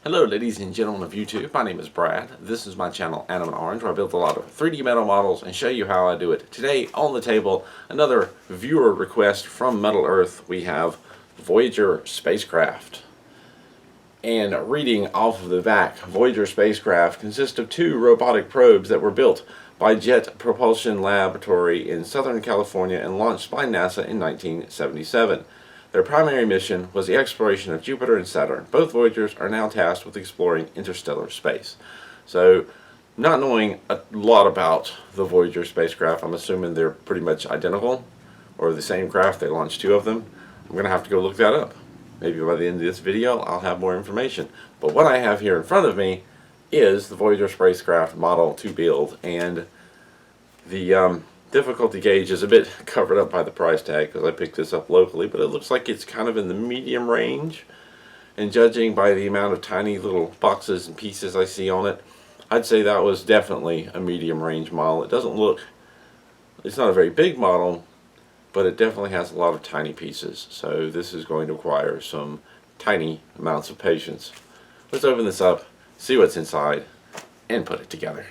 Hello ladies and gentlemen of YouTube, my name is Brad. This is my channel Adam and Orange, where I build a lot of 3D metal models and show you how I do it. Today on the table, another viewer request from Metal Earth. We have Voyager Spacecraft. And reading off of the back, Voyager Spacecraft consists of two robotic probes that were built by Jet Propulsion Laboratory in Southern California and launched by NASA in 1977. Their primary mission was the exploration of Jupiter and Saturn. Both Voyagers are now tasked with exploring interstellar space. So, not knowing a lot about the Voyager spacecraft, I'm assuming they're pretty much identical, or the same craft. They launched two of them. I'm going to have to go look that up. Maybe by the end of this video, I'll have more information. But what I have here in front of me is the Voyager spacecraft model to build, and the difficulty gauge is a bit covered up by the price tag because I picked this up locally, but it looks like it's kind of in the medium range, and judging by the amount of tiny little boxes and pieces I see on it, I'd say that was definitely a medium range model. It doesn't look, it's not a very big model, but it definitely has a lot of tiny pieces, so this is going to require some tiny amounts of patience. Let's open this up, see what's inside, and put it together.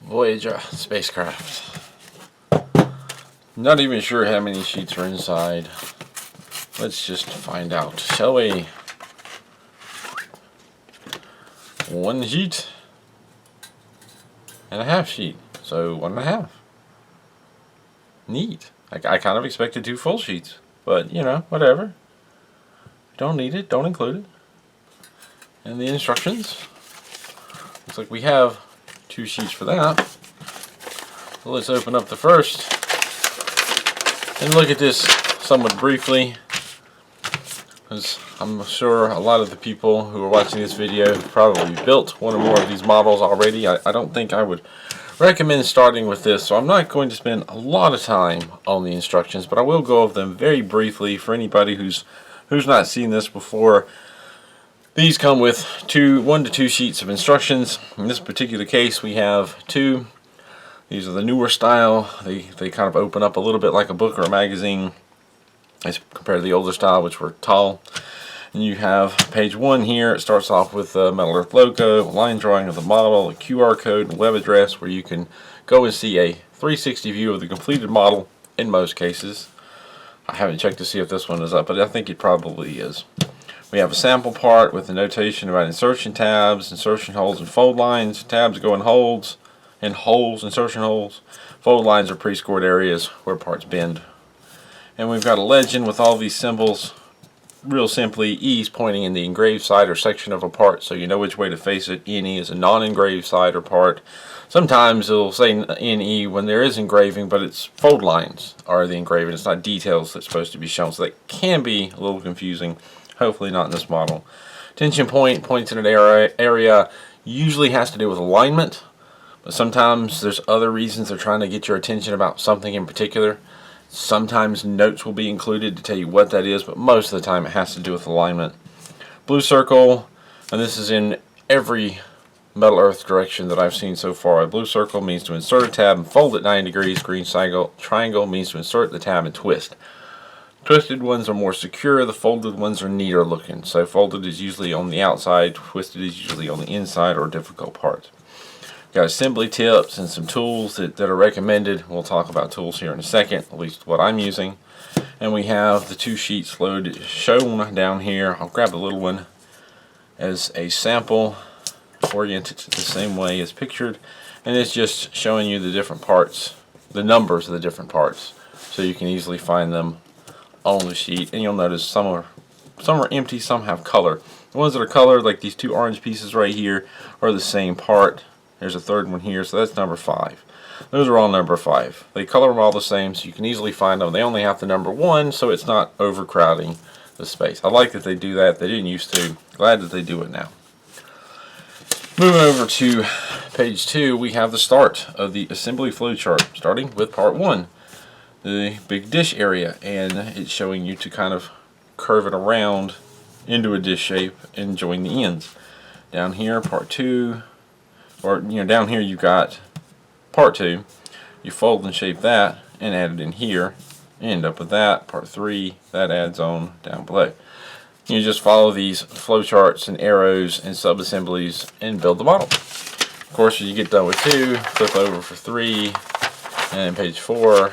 Voyager spacecraft. Not even sure how many sheets are inside. Let's just find out, shall we? One sheet and a half sheet, so 1.5. Neat. I kind of expected 2 full sheets, but you know, whatever. Don't need it, don't include it. And the instructions. Looks like we have 2 sheets for that. So let's open up the first and look at this somewhat briefly, because I'm sure a lot of the people who are watching this video have probably built one or more of these models already. I don't think I would recommend starting with this, so I'm not going to spend a lot of time on the instructions, but I will go over them very briefly for anybody who's not seen this before. These come with 1 to 2 sheets of instructions. In this particular case, we have 2. These are the newer style. They kind of open up a little bit like a book or a magazine as compared to the older style, which were tall. And you have page 1 here. It starts off with the Metal Earth logo, a line drawing of the model, a QR code, and web address where you can go and see a 360 view of the completed model in most cases. I haven't checked to see if this one is up, but I think it probably is. We have a sample part with the notation about insertion tabs, insertion holes, and fold lines. Tabs go in holes. And holes, insertion holes. Fold lines are pre-scored areas where parts bend. And we've got a legend with all these symbols. Real simply, E is pointing in the engraved side or section of a part, so you know which way to face it. NE is a non-engraved side or part. Sometimes it'll say NE when there is engraving, but it's fold lines are the engraving. It's not details that's supposed to be shown, so that can be a little confusing. Hopefully not in this model. Tension point points in an area usually has to do with alignment. But sometimes there's other reasons they're trying to get your attention about something in particular. Sometimes notes will be included to tell you what that is, but most of the time it has to do with alignment. Blue circle, and this is in every Metal Earth direction that I've seen so far. A blue circle means to insert a tab and fold it 90 degrees. Green triangle means to insert the tab and twist. Twisted ones are more secure, the folded ones are neater looking. So folded is usually on the outside, twisted is usually on the inside or difficult parts. Got assembly tips and some tools that are recommended. We'll talk about tools here in a second, at least what I'm using. And we have the 2 sheets loaded, shown down here. I'll grab a little one as a sample, oriented the same way as pictured. And it's just showing you the different parts, the numbers of the different parts, so you can easily find them on the sheet. And you'll notice some are empty, some have color. The ones that are colored, like these 2 orange pieces right here, are the same part. There's a third one here, so that's number 5. Those are all number 5. They color them all the same, so you can easily find them. They only have the number 1, so it's not overcrowding the space. I like that they do that. They didn't used to. Glad that they do it now. Moving over to page 2, we have the start of the assembly flowchart, starting with part 1, the big dish area, and it's showing you to kind of curve it around into a dish shape and join the ends. Down here, part 2. Or, you know, down here you've got part 2. You fold and shape that and add it in here. End up with that. Part 3, that adds on down below. You just follow these flowcharts and arrows and sub-assemblies and build the model. Of course, as you get done with 2, flip over for 3, and page 4,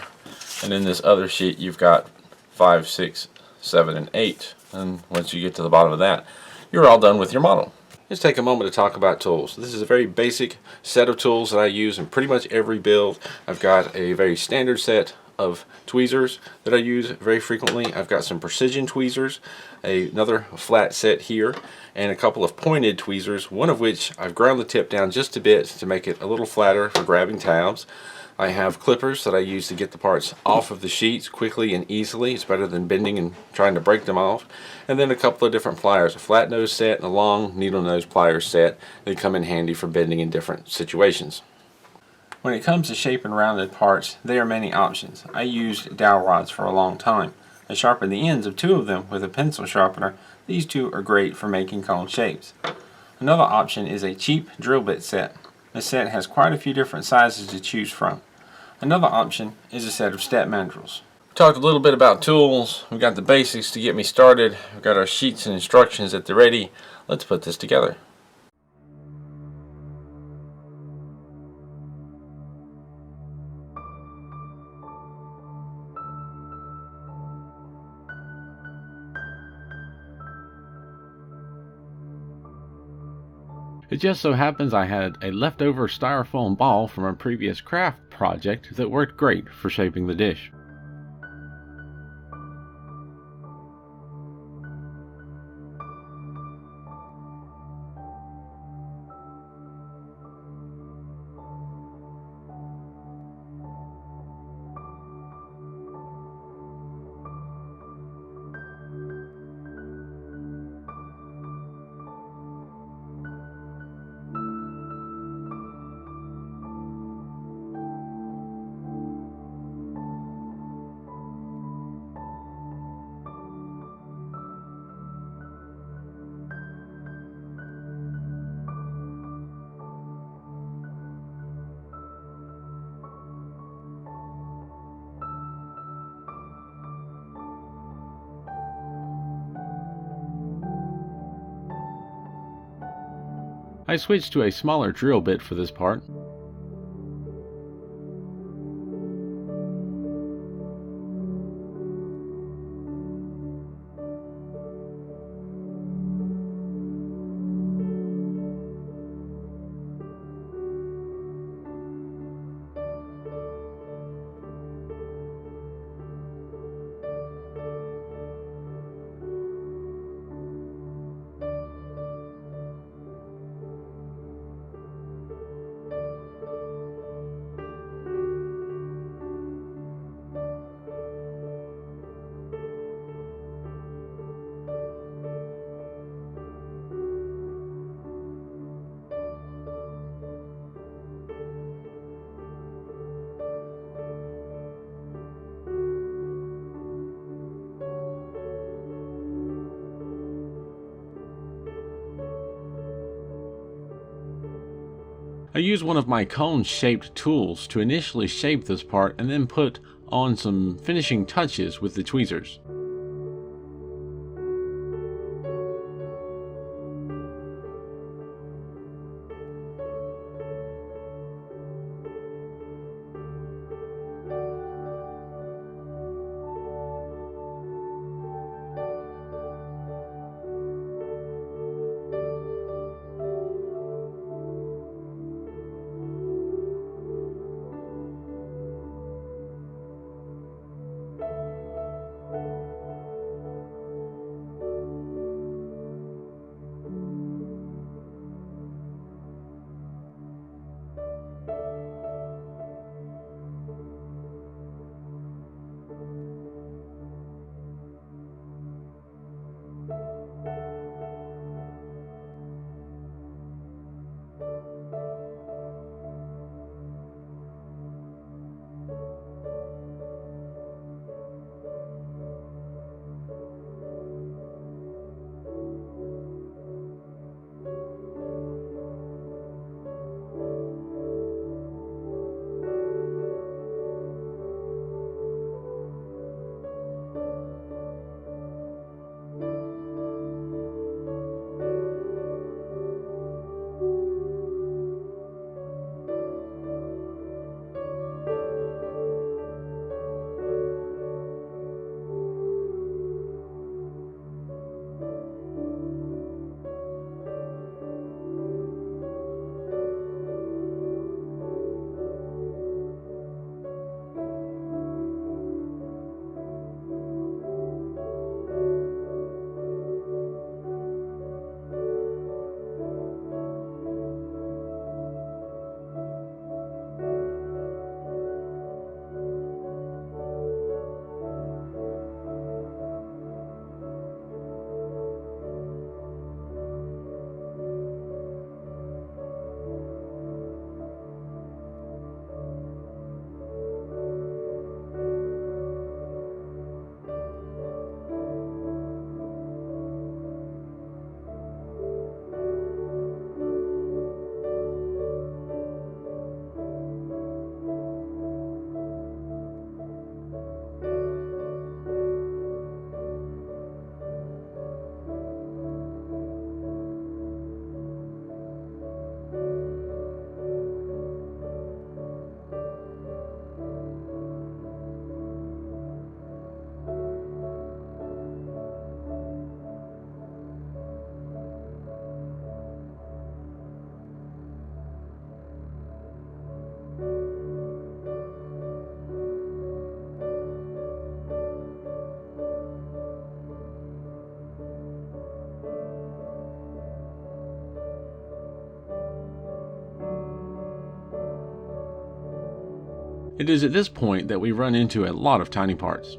and in this other sheet you've got 5, 6, 7, and 8. And once you get to the bottom of that, you're all done with your model. Let's take a moment to talk about tools. This is a very basic set of tools that I use in pretty much every build. I've got a very standard set of tweezers that I use very frequently. I've got some precision tweezers, another flat set here, and a couple of pointed tweezers, one of which I've ground the tip down just a bit to make it a little flatter for grabbing tabs. I have clippers that I use to get the parts off of the sheets quickly and easily. It's better than bending and trying to break them off. And then a couple of different pliers, a flat nose set and a long needle nose pliers set. They come in handy for bending in different situations. When it comes to shaping rounded parts, there are many options. I used dowel rods for a long time. I sharpened the ends of 2 of them with a pencil sharpener. These 2 are great for making cone shapes. Another option is a cheap drill bit set. This set has quite a few different sizes to choose from. Another option is a set of step mandrels. We talked a little bit about tools. We've got the basics to get me started. We've got our sheets and instructions at the ready. Let's put this together. It just so happens I had a leftover styrofoam ball from a previous craft project that worked great for shaping the dish. I switched to a smaller drill bit for this part. I use one of my cone-shaped tools to initially shape this part and then put on some finishing touches with the tweezers. It is at this point that we run into a lot of tiny parts.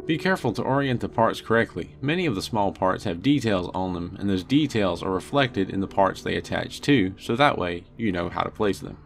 Be careful to orient the parts correctly. Many of the small parts have details on them, and those details are reflected in the parts they attach to, so that way you know how to place them.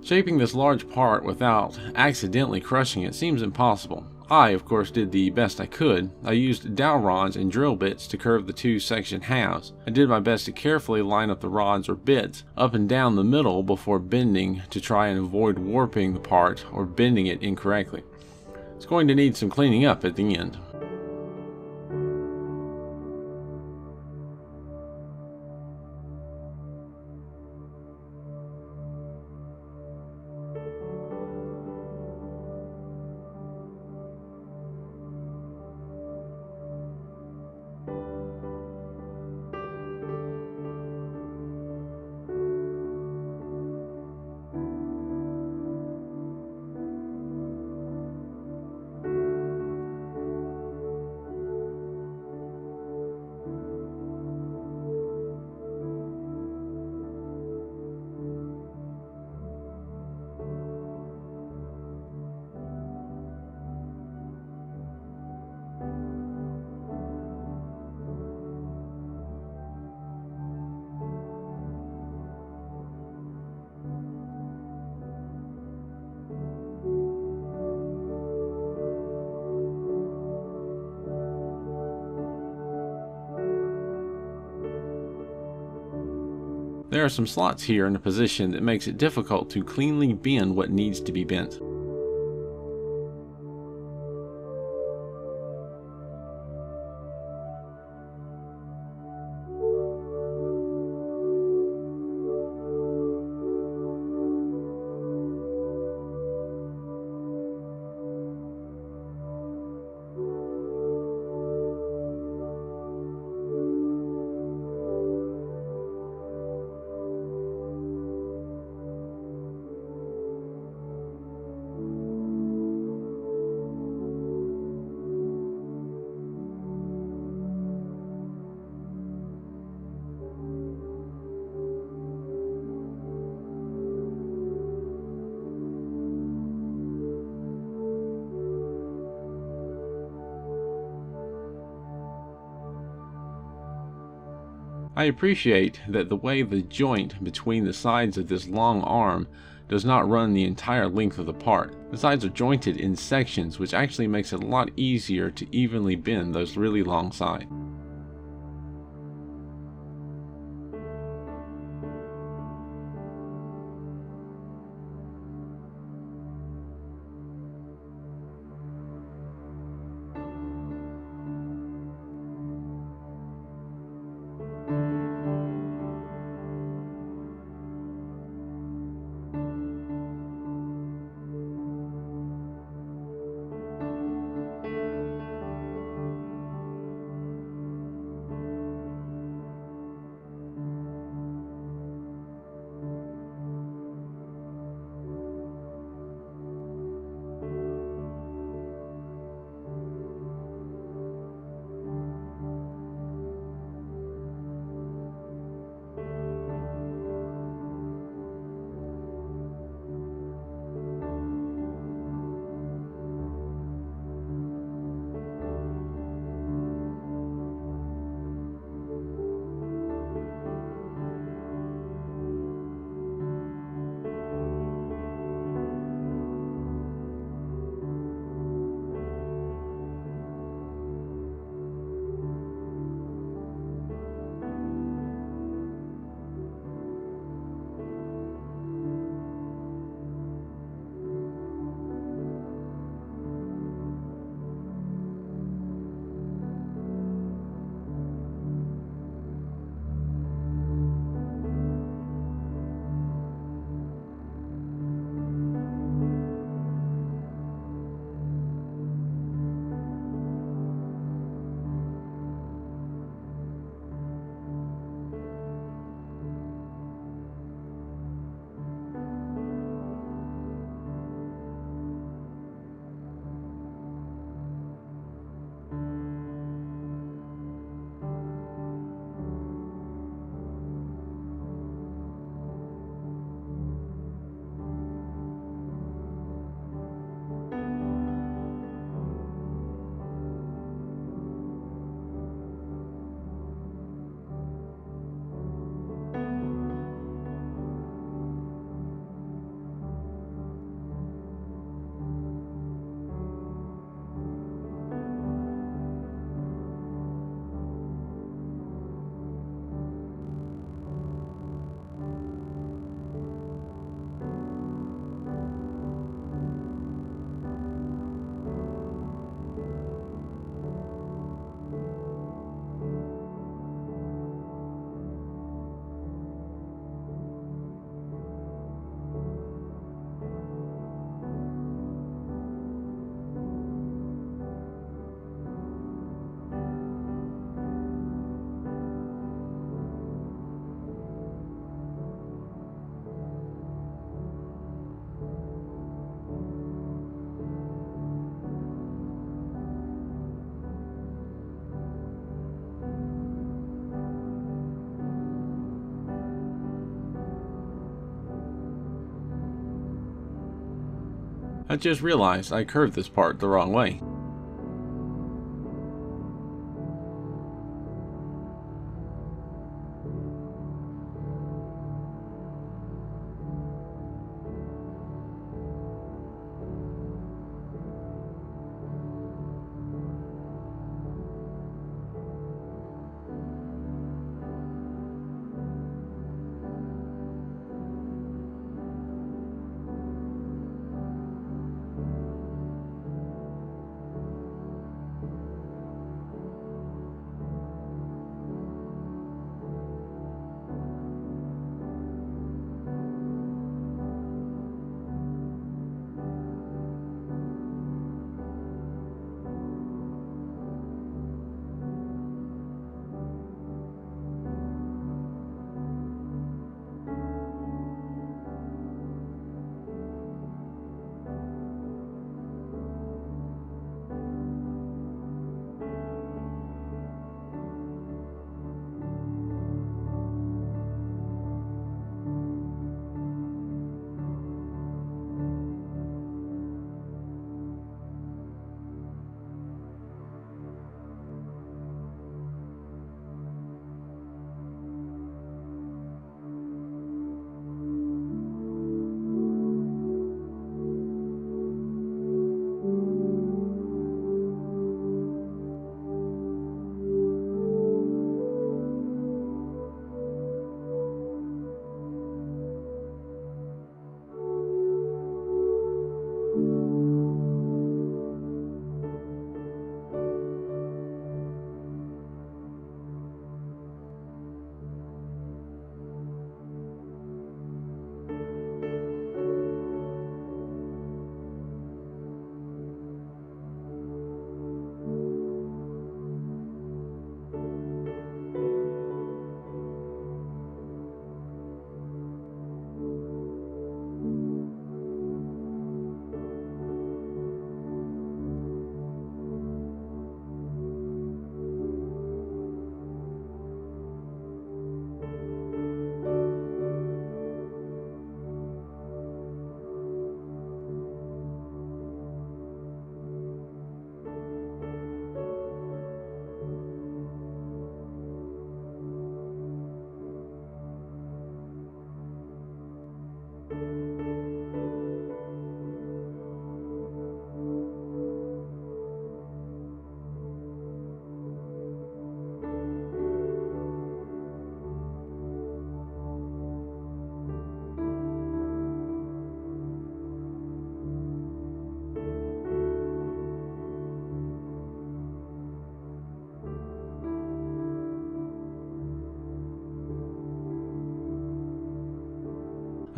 Shaping this large part without accidentally crushing it seems impossible. I, of course, did the best I could. I used dowel rods and drill bits to curve the two section halves. I did my best to carefully line up the rods or bits up and down the middle before bending to try and avoid warping the part or bending it incorrectly. It's going to need some cleaning up at the end. There are some slots here in a position that makes it difficult to cleanly bend what needs to be bent. I appreciate that the way the joint between the sides of this long arm does not run the entire length of the part. The sides are jointed in sections, which actually makes it a lot easier to evenly bend those really long sides. I just realized I curved this part the wrong way.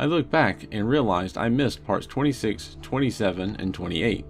I looked back and realized I missed parts 26, 27, and 28.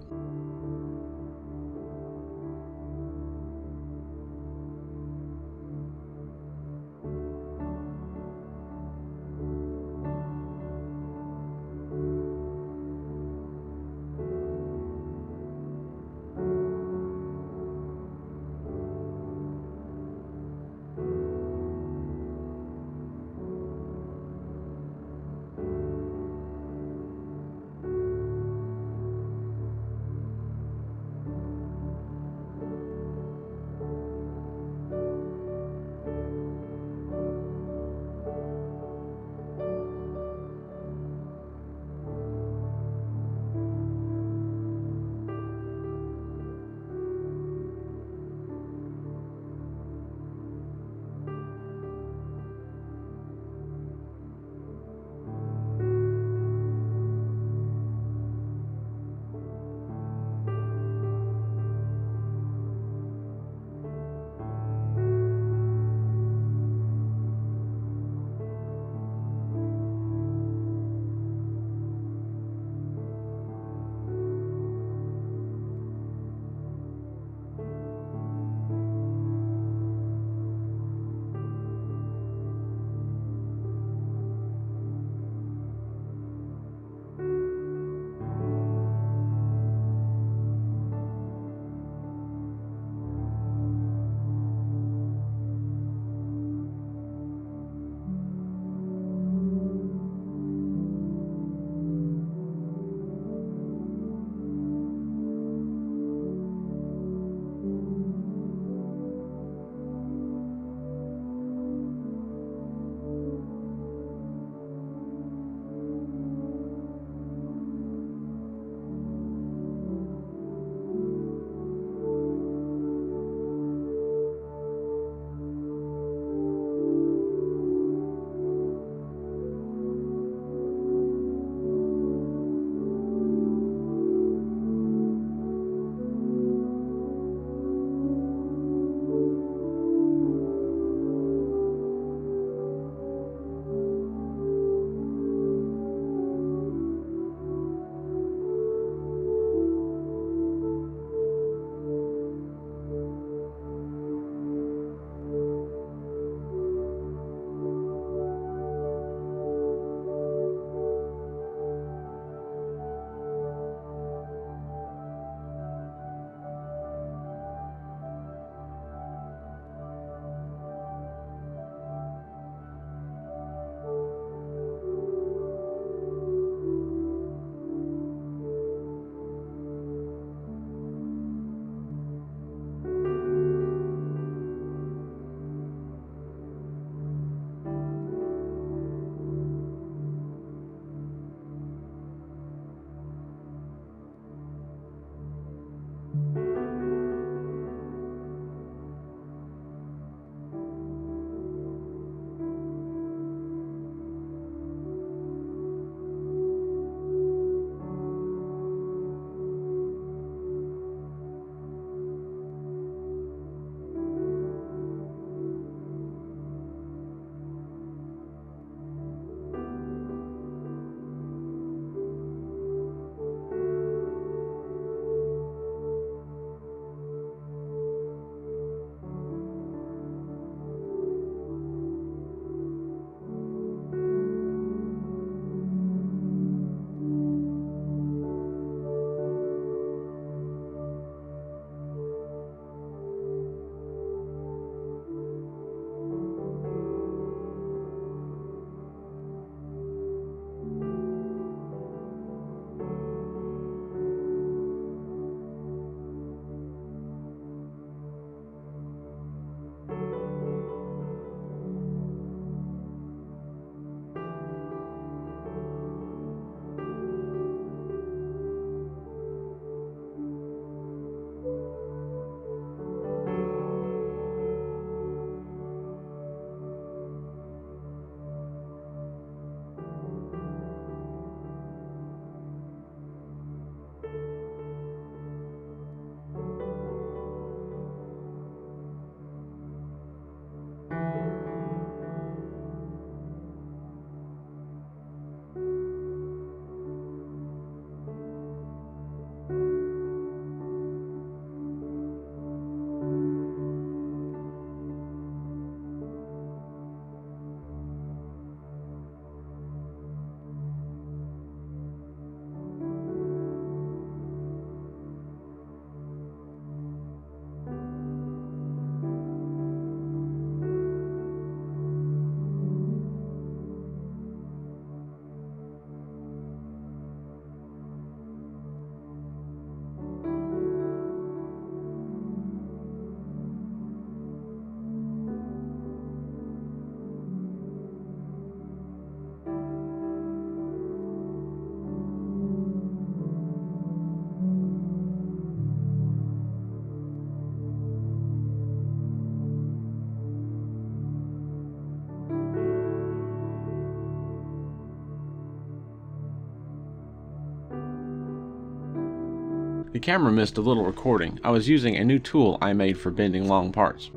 The camera missed a little recording. I was using a new tool I made for bending long parts.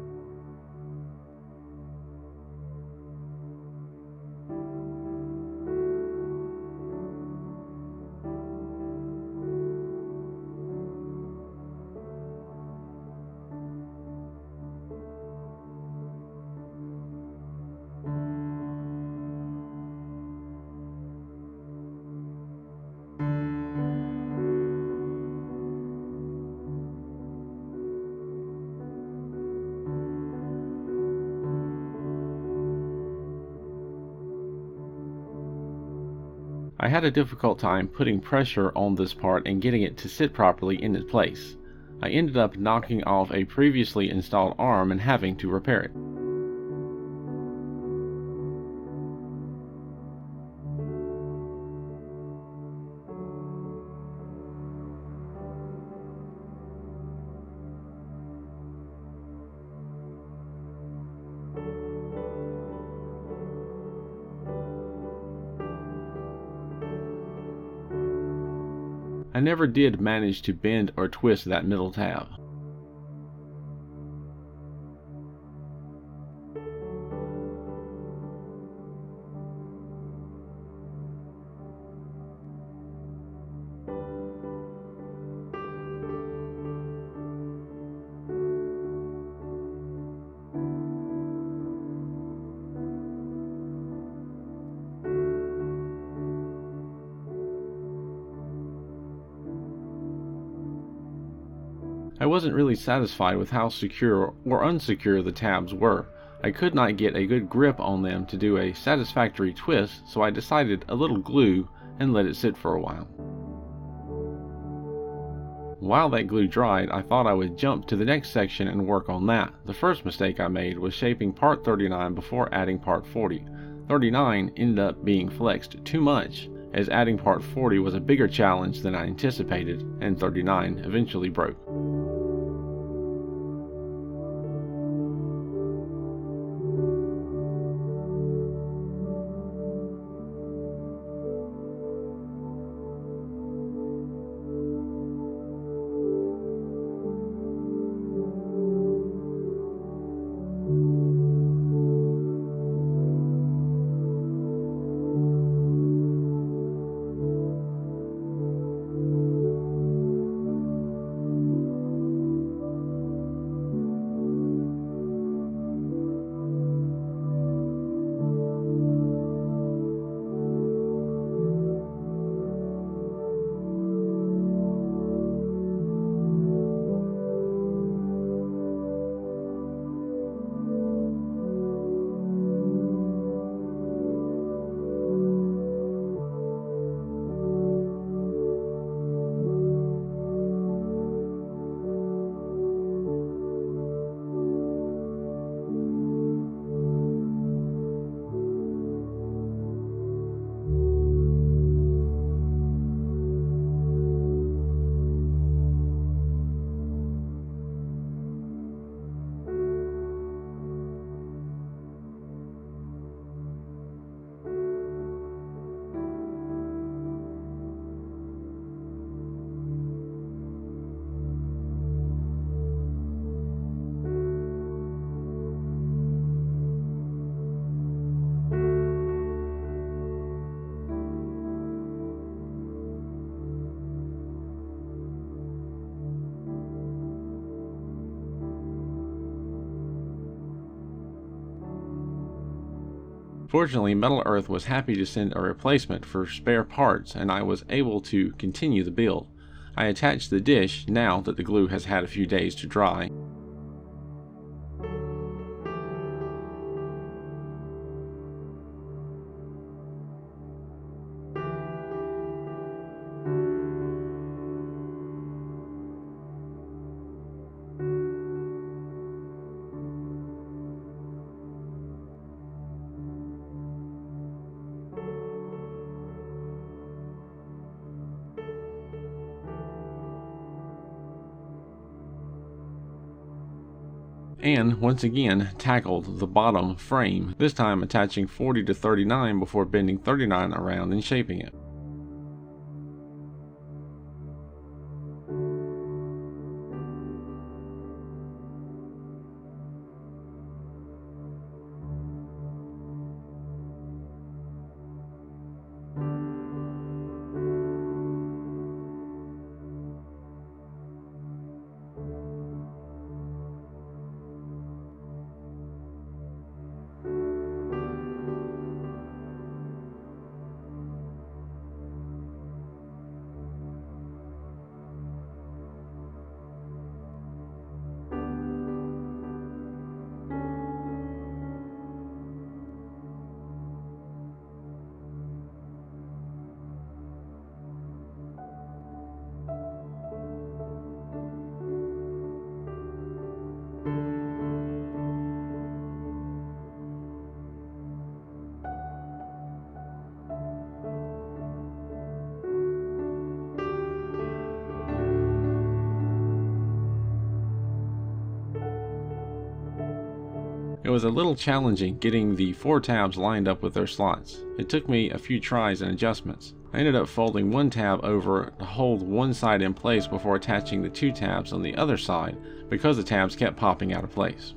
I had a difficult time putting pressure on this part and getting it to sit properly in its place. I ended up knocking off a previously installed arm and having to repair it. I never did manage to bend or twist that middle tab. I wasn't really satisfied with how secure or unsecure the tabs were. I could not get a good grip on them to do a satisfactory twist, so I decided a little glue and let it sit for a while. While that glue dried, I thought I would jump to the next section and work on that. The first mistake I made was shaping part 39 before adding part 40. 39 ended up being flexed too much, as adding part 40 was a bigger challenge than I anticipated, and 39 eventually broke. Fortunately, Metal Earth was happy to send a replacement for spare parts, and I was able to continue the build. I attached the dish now that the glue has had a few days to dry. And once again tackled the bottom frame, this time attaching 40 to 39 before bending 39 around and shaping it. It was a little challenging getting the 4 tabs lined up with their slots. It took me a few tries and adjustments. I ended up folding one tab over to hold one side in place before attaching the 2 tabs on the other side because the tabs kept popping out of place.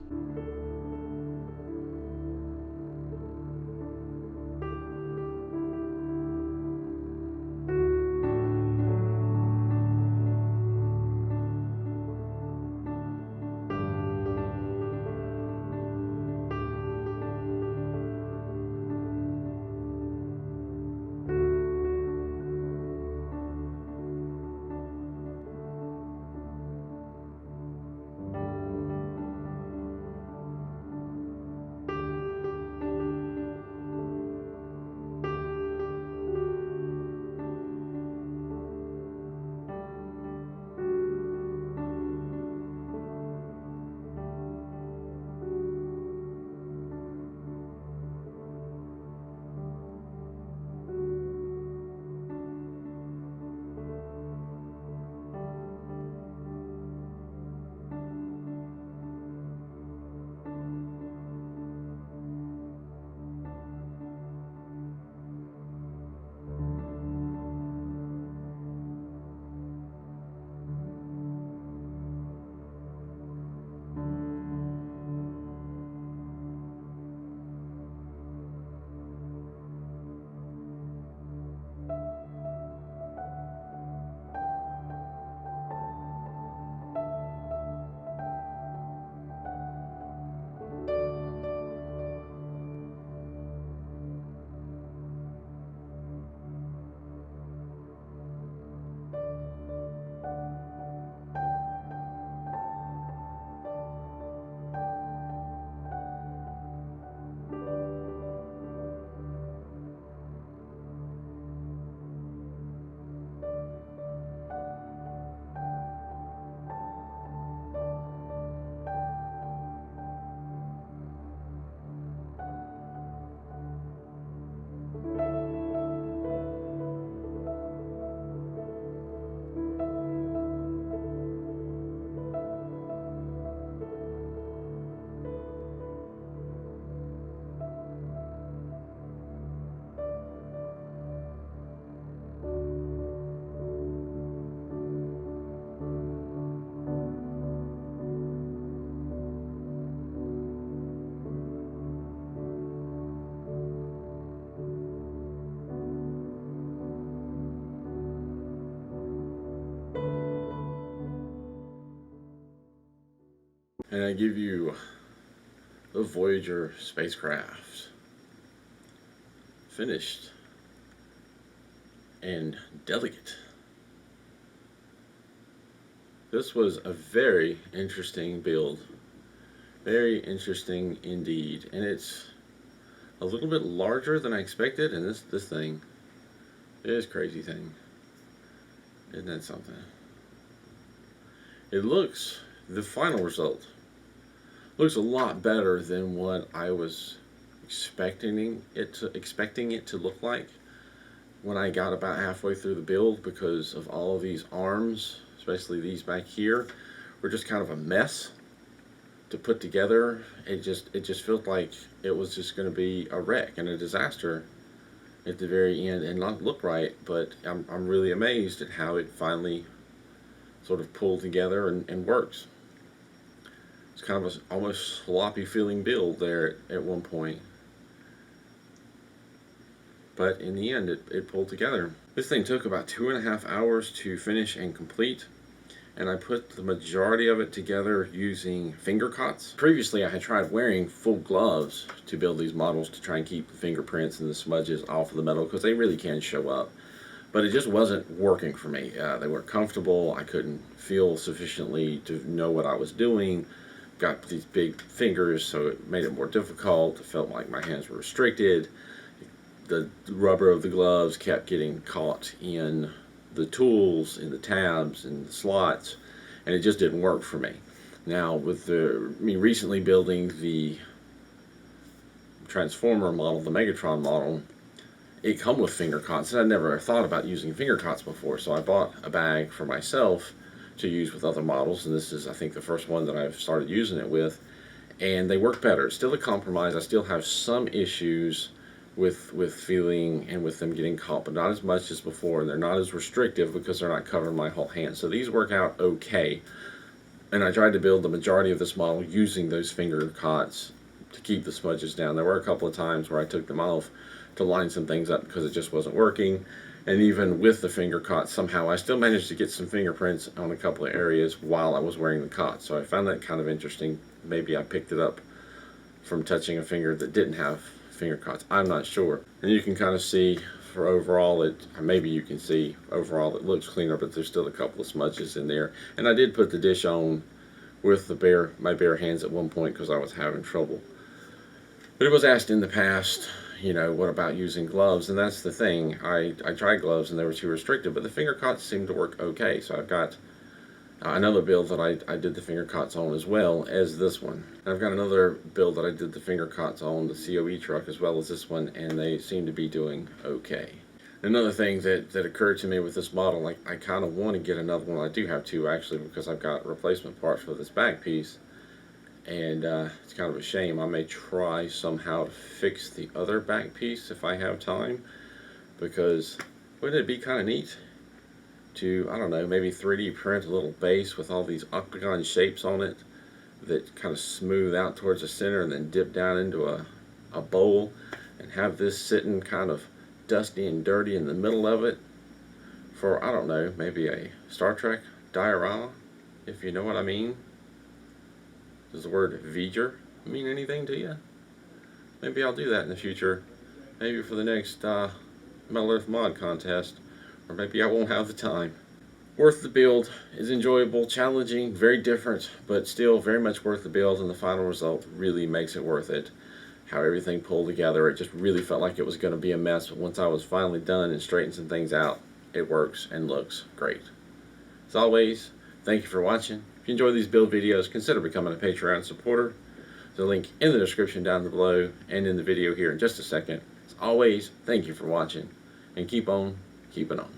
And I give you the Voyager Spacecraft. Finished and delicate. This was a very interesting build. Very interesting indeed. And it's a little bit larger than I expected. And this thing, this crazy thing, isn't that something? It looks, the final result looks a lot better than what I was expecting it to look like when I got about halfway through the build, because of all of these arms, especially these back here, were just kind of a mess to put together. It just felt like it was just going to be a wreck and a disaster at the very end and not look right. But I'm really amazed at how it finally sort of pulled together and works. It's kind of a almost sloppy feeling build there at one point, but in the end it pulled together. This thing took about 2.5 hours to finish and complete, and I put the majority of it together using finger cots. Previously I had tried wearing full gloves to build these models to try and keep the fingerprints and the smudges off of the metal, because they really can show up, but it just wasn't working for me. They weren't comfortable. I couldn't feel sufficiently to know what I was doing. Got these big fingers, so it made it more difficult. It felt like my hands were restricted. The rubber of the gloves kept getting caught in the tools, in the tabs, in the slots, and it just didn't work for me. Now, with me recently building the Transformer model, the Megatron model, it come with finger cots, and I never thought about using finger cots before, so I bought a bag for myself to use with other models, and this is, I think, the first one that I've started using it with, and they work better. It's still a compromise. I still have some issues with feeling and with them getting caught, but not as much as before, and they're not as restrictive because they're not covering my whole hand. So these work out okay, and I tried to build the majority of this model using those finger cots to keep the smudges down. There were a couple of times where I took them off to line some things up because it just wasn't working, and even with the finger cot, somehow I still managed to get some fingerprints on a couple of areas while I was wearing the cot. So I found that kind of interesting. Maybe I picked it up from touching a finger that didn't have finger cots. I'm not sure. And you can kind of see for overall it, maybe you can see overall it looks cleaner, but there's still a couple of smudges in there. And I did put the dish on with my bare hands at one point because I was having trouble. But it was asked in the past, you know, what about using gloves? And that's the thing. I tried gloves and they were too restrictive, but the finger cots seemed to work okay. So I've got another build that I did the finger cots on as well as this one. And I've got another build that I did the finger cots on, the COE truck, as well as this one, and they seem to be doing okay. Another thing that occurred to me with this model, like I kind of want to get another one. I do have two actually, because I've got replacement parts for this back piece, and it's kind of a shame. I may try somehow to fix the other back piece if I have time, because wouldn't it be kind of neat to, I don't know, maybe 3D print a little base with all these octagon shapes on it that kind of smooth out towards the center and then dip down into a bowl, and have this sitting kind of dusty and dirty in the middle of it for, I don't know, maybe a Star Trek diorama, if you know what I mean. Does the word Voyager mean anything to you? Maybe I'll do that in the future. Maybe for the next Metal Earth mod contest. Or maybe I won't have the time. Worth the build. Is enjoyable, challenging, very different, but still very much worth the build, and the final result really makes it worth it. How everything pulled together, it just really felt like it was going to be a mess, but once I was finally done and straightened some things out, it works and looks great. As always, thank you for watching. If you enjoy these build videos, consider becoming a Patreon supporter. There's a link in the description down below and in the video here in just a second. As always, thank you for watching, and keep on keeping on.